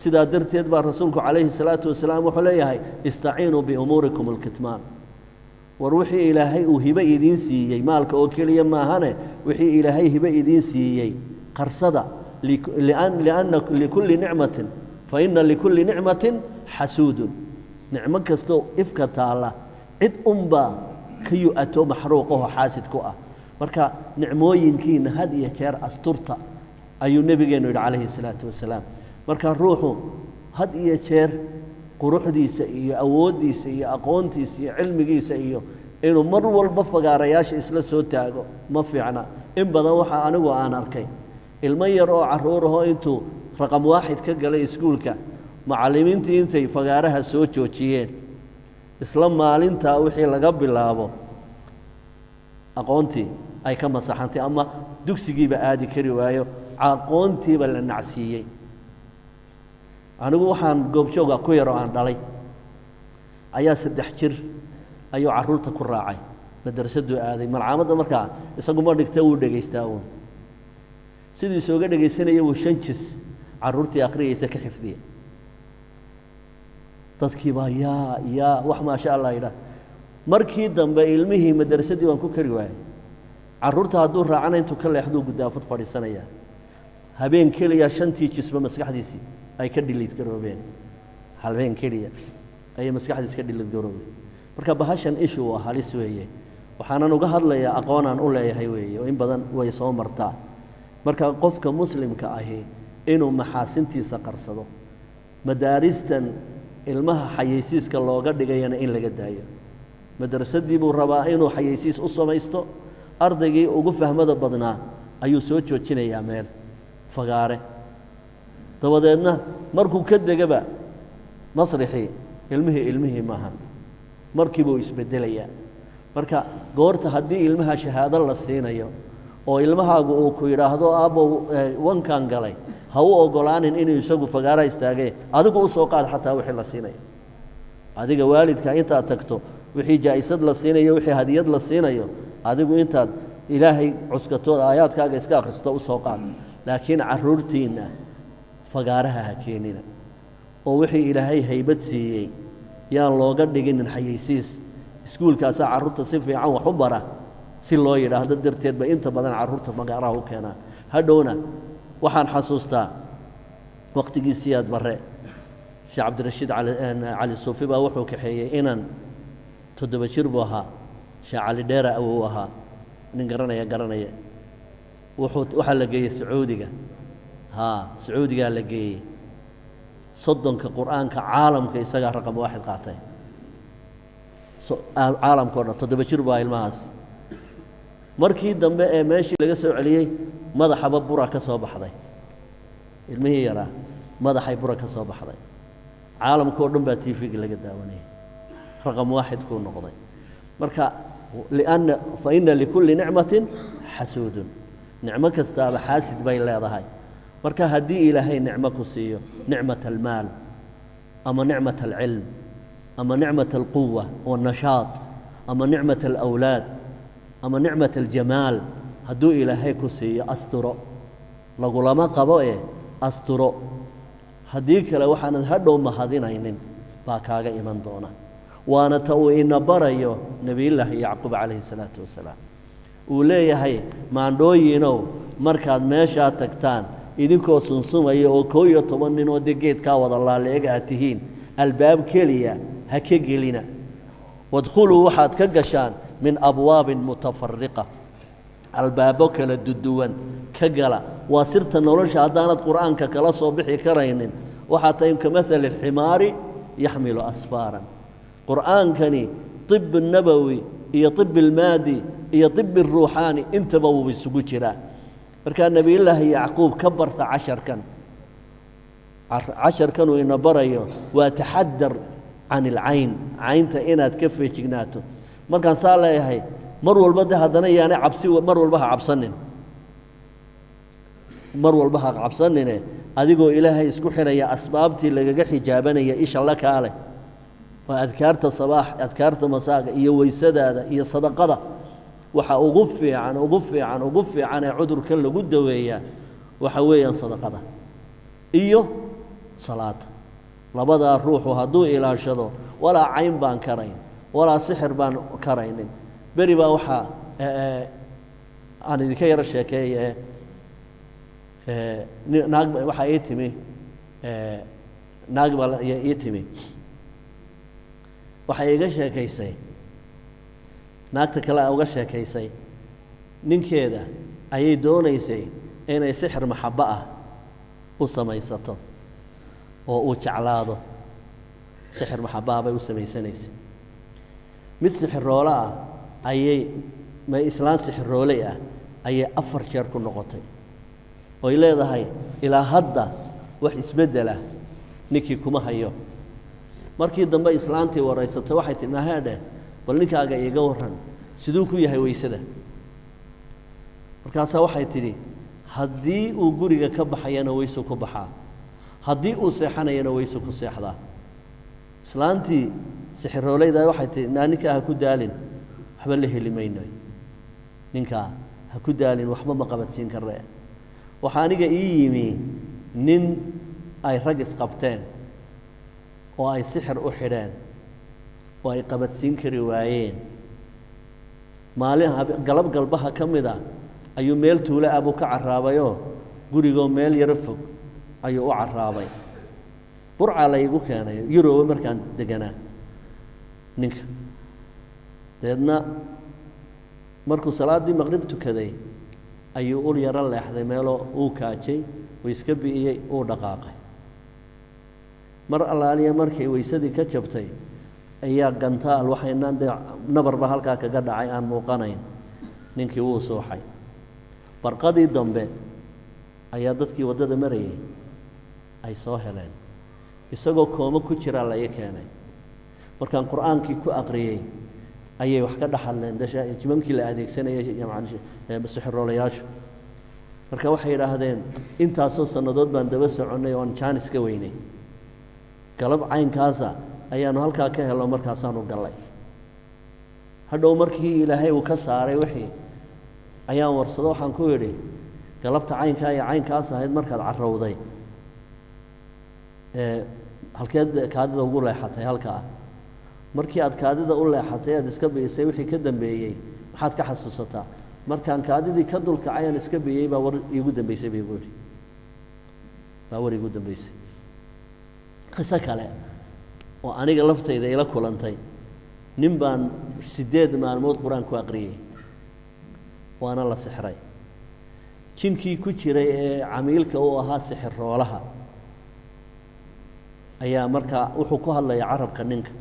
سيدا درتيد بار رسولك عليه الصلاة والسلام وحليها استعينوا بأموركم الكتمان وروحي إلهي وهبة إذين سيئي مالك أوكيليا ما هنا وحي إلهي هبة إذين سيئي قرصدا لأن لكل نعمة فإن لكل نعمة حسود نعمة كستو إفكة الله عد أمبا كيو أتو محروقه حاسد كوأ مركا نعموين كين هذه شير أسترتا أيو النبي عليه الصلاة والسلام marka ruuxu had iyo jeer quruxdiisa iyo awoodiisa iyo aqoontiisa iyo cilmigiisa iyo inuu mar walba fagaarayaasha isla soo taago ma fiicna in badan waxa anigu aan arkay ilmo yar oo caruuraho intuu raqam waaxid ka galay iskuulka macallimiintii intay fagaaraha soo joojiyeen isla maalinta wixii laga bilaabo aqoontii ay ka masaxantay ama dugsigiiba aadi kari waayo aqoontiiba la nacsiiyay anigu waxaan goobjooga ku yar oo aan dhalay ayaa 3 jir ayuu caruurta ku raacay madrasadu aaday malcamada markaa isagu ma dhigtay uu dhageystaa uu sidii soo dhageysanayay uu 5 jis caruurtii akhriyaysa ka xifdiyay dadkii baa yaa wax ma sha Allah ila markii dambe ilmihii madrasadii waan ku kari waayay caruurta hadduu raacana intuu ka leexdo gudaafad fadhiisanaya habeen kaliya 5 jisba maskaxdiisii ay ka dhiliid garoobeen halbeen kaliya ay maskaxdiisa ka dhiliid garoobeen marka bahashan issue waa halis weeye waxaan uga hadlayaa aqoon aan u leeyahay weeye oo in badan way soo martaa marka qofka muslimka ahi inuu maxaasintiisa qarsado madaaristan ilmaha xayeysiiska looga dhigayana in laga daayo madrasadii buu rabaa inuu xayeysiis u samaysto ardaygii ugu fahmada badnaa ayuu soo joojinayaa meel fagaare dabadeedna markuu ka degaba masrixi ilmihii maaha markiiba uu isbedelaya marka goorta haddii ilmaha shahaado la siinayo oo ilmahaagu uu ku yiraahdo aabo wankan galay ha u ogolaanin inuu isagu fagaara istaagay adigu u soo qaad xataa wixii la siinayo adiga waalidka inta tagto wixii jaayisad la siinayo wixii hadiyad la siinayo adigu inta ilaahay cuskatooda aayaadkaaga iska akhristo u soo qaad laakiin caruurtiina fagaaraha ha keenina oo wixii ilaahay haybad siiyay yaan looga dhigin xayeysiis iskuulkaas caruurta si fiican wax u bara si loo yiraahdo darteed ba inta badan caruurta fagaaraha u keenaan hadhowna waxaan xasuustaa waqtigiisii aad bare Sheekh Cabdirashiid Ali Suufi baa wuxuu kaxeeyay inaan 7 jir buu ahaa Sheekh Ali Dheera uu ahaa nin garanaya waxa la geeyay Sacuudiga سعودي قال لك صدق القرآن كعالم كيسجع رقم 1 قاطع عالم كورنا تدبشر باي الماس مركي دم ماشي لقى عليه ماذا حبب برا كسب حضي المهيرة ماذا حي برا كسب حضي عالم كورنا باتي في اللي قدامني رقم 1 كون نقضي مركا لأن فإن لكل نعمة حسود نعمة كستاب حاسد بين لا ضهاي marka hadii ilaahay nicmo ku siiyo nicmat almaal ama nicmat alilm ama nicmat alquwa والنشاط ama nicmat alawlad ama nicmat aljamal haduu ilaahay ku siiyo asturo lagu lama qabo asturo hadii kale waxaan hadhow mahadinaynin baa kaaga iman doona waana taa in barayo nabiyillah yaqub alayhi salatu wasalaam uu leeyahay maandooyinow markaad meesha tagtaan idinkoo sunsumaya oo 11 nin oo degeed ka wada laaleega atihiin albaab kaliya ha ka gelina wadkhulu waxaad ka gashaan min abwaab mutafarriqa albaabo kala duduwan ka gala waa sirta nolosha hadaanad quraanka kala soo bixi karaynin waxa tahay kamathal alhimari yahmilu asfaran quraankani طب النبوي iyo طب المادي iyo طب الروحاني intaba uu isugu jiraa marka nabi ilaahi yaqub kabarta 10 kan uu ina barayo waa taxaddar عن العين عينta inaad ka feejignaato markaan saaleeyahay mar walba hadana yaani cabsi mar walba ha cabsanin adigoo ilaahay isku xiraya asbaabtii lagaga xijaabanaya isha la kaale waa adkaarta sabaax adkaarta masaaga iyo weysadaada iyo sadaqada waxa ugu fiican ee cudurka lagu daweeyaa waxa weeyaan sadaqada iyo salaada labadaa ruuxu hadduu ilaashado walaa cayn baan karayn walaa sixir baan karaynin beri baa waxaa aan idinka yaro sheekeeye naag waxaa ii timi naag baa ii timi waxay iga sheekaysay naagta kale uga sheekaysay ninkeeda ayay doonaysay inay sixir maxabbo ah u samaysato oo uu jeclaado sixir maxabbo ah bay u samaysanaysay mid sixiroole ah ayay islaan sixirooley ah ayay 4 jeer ku noqotay oy leedahay ilaa hadda wax isbeddela ninkii kuma hayo markii dambe islaantii waraysatay waxay tidhi nahaadhe bal ninkaaga iiga warran siduu ku yahay weysada markaasaa waxay tidhi haddii uu guriga ka baxayana weysu ku baxaa haddii uu seexanayana weysu ku seexdaa islaantii sixirooleyda waxay tidhi naa ninkaa ha ku daalin waxba la heli mayno ninkaa ha ku daalin waxba ma qabadsiin karre waxaa aniga ii yimi nin ay rag isqabteen oo ay sixir u xidheen oo ay qabadsiin kari waayeen maalin galab galbaha ka mid a ayuu meel tuulo ah buu ka carraabayoo gurigoo meel yaro fog ayuu u carraabay burcaa laygu keenay yurowe markaan deganaa ninka dabeedna markuu salaaddii maqrib tukaday ayuu ul yaro leexday meeloo uu kaajay uu iska bi'iyey uu dhaqaaqay mar allaaliya markay weysadii ka jabtay ayaa gantaal waxaynaan dee nabarba halkaa kaga dhacay aan muuqanayn ninkii wuu suuxay barqadii dambe ayaa dadkii waddada marayay ay soo heleen isagoo koomo ku jiraa la ii keenay markaan qur'aankii ku aqriyey ayay wax ka dhaxadleen jimankii la adeegsanayay sixiroolayaashu marka waxay yidhaahdeen intaasoo sannadood baan daba soconnay oon jaanis ka weynay galab caynkaasa ayaanu halkaa ka helno markaasaanu gallay hadhow markii ilaahay uu ka saaray wixii ayaan warsado waxaan ku idhi galabta caynkaa iyo caynkaas ahayd markaad carrowday halkeed kaadida ugu leexatay halkaa markii aad kaadida u leexatay aad iska bi'isay wixii ka dambeeyey maxaad ka xasuusataa markaan kaadidii ka dulkacay aan iska biyey baa war iigu dambaysay bay igu idhi baa war iigu dambaysay qiso kale oo aniga laftayda ila kulantay nin baan 8 maalmood qur-aan ku aqriyey waana la sixray jinkii ku jiray ee camiilka uu ahaa sixiroolaha ayaa markaa wuxuu ku hadlaya carabka ninka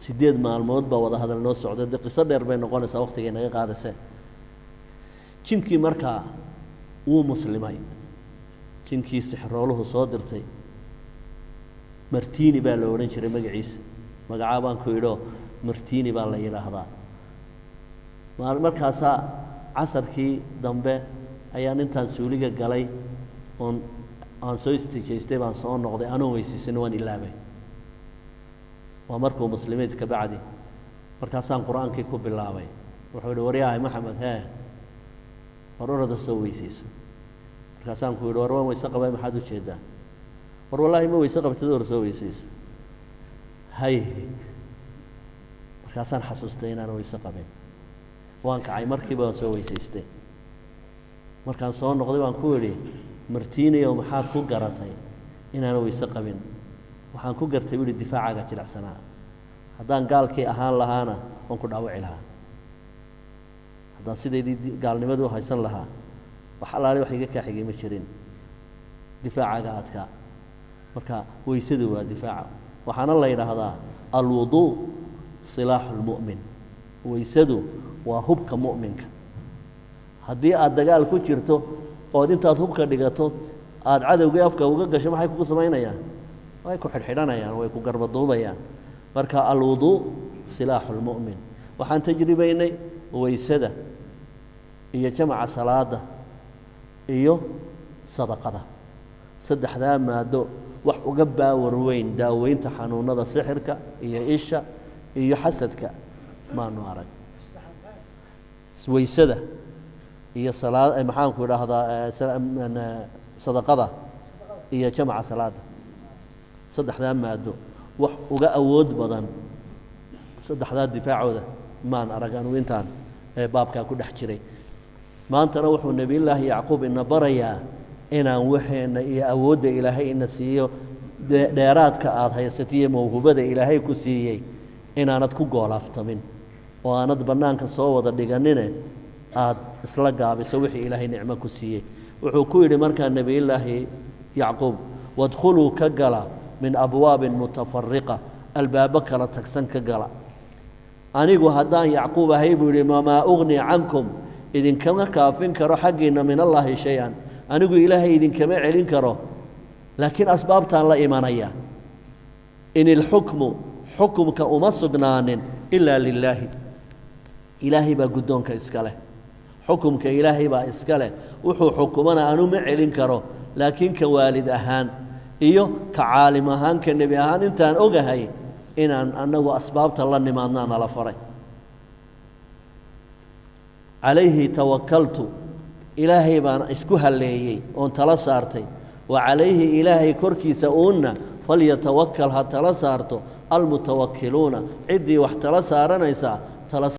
8 maalmood baa wada hadal noo socday dee qiso dheer bay noqonaysaa waqtigay naga qaadaseen jinkii markaa wuu muslimay jinkii sixirooluhu soo dirtay martiini baa la odhan jiray magaciisa magacaa baan ku idhoo martiini baa la yidhaahdaa markaasaa casarkii dambe ayaan intaan suuliga galay aan soo istijaystay baan soo noqday anoon weysiisana waan ilaabay waa markuu muslimiid ka bacdi markaasaan qur-aankii ku bilaabay wuxuu yidhi waryahay maxamed hee war orada soo weysiiso markaasaan ku yidhi war waan weyse qabay maxaad u jeedaa war wallaahi ma weyse qabtid or soo weysayso hay markaasaan xasuustay inaan weyse qabin waan kacay markiiba waan soo weysaystay markaan soo noqday waan ku idhi martiiniyow maxaad ku garatay inaan weyse qabin waxaan ku gartay buu yidhi difaacaaga jilicsanaa haddaan gaalkii ahaan lahaana waan ku dhaawici lahaa haddaan sidaydii gaalnimadii u haysan lahaa wax allaale wax iga kaa xigay ma jirin difaacaaga adkaa marka weysadu waa difaaca waxaana la yidhaahdaa alwuduu silaaxu lmu'min weysadu waa hubka mu'minka haddii aad dagaal ku jirto ood intaad hubka dhigato aad cadowgii afka uga gasho maxay kugu samaynayaan way ku xidhxidhanayaan way ku garbaduubayaan marka alwuduu silaaxu lmu'min waxaan tajribaynay weysada iyo jamaca salaada iyo sadaqada saddexdaa maado wax uga baawar weyn daaweynta xanuunada sixirka iyo isha iyo xasadka maanu arag weysada iyo salaad maxaan ku idhaahdaa sadaqada iyo jamca salaada saddexdaa maado wax uga awood badan saddexdaa difaacooda maan arag anu intaan baabkaa ku dhex jiray maantana wuxuu nebiyullaahi yacquub ina barayaa inaan waxeenna iyo awoodda ilaahay ina siiyo dheeraadka aad haysatiyo mawhubada ilaahay ku siiyey inaanad ku goolaaftamin oo aanad bannaanka soo wada dhiganine aad isla gaabiso wixii ilaahay nicmo ku siiyey wuxuu ku yidhi markaa nebiyullaahi yacquub wadkhuluu ka gala min abwaabin mutafariqa albaabo kala tagsan ka gala anigu haddaan yacquub ahay buu yidhi mamaa ugnii cankum idinkama kaafin karo xaggiinna min allaahi shay-an anigu ilaahay idinkama celin karo laakiin asbaabtaan la imanaya in ilxukmu xukumka uma sugnaanin ilaa lilaahi ilaahay baa guddoonka iska leh xukumka ilaahay baa iska leh wuxuu xukumana anu ma celin karo laakiin ka waalid ahaan iyo ka caalim ahaan ka nebi ahaan intaan ogahay inaan annagu asbaabta la nimaadnaa nala faray calayhi tawakaltu ilaahay baan isku halleeyey oon tala saartay wa calayhi ilaahay korkiisa uunna falyatawakkal ha tala saarto almutawakkiluuna ciddii wax tala saaranaysaa tala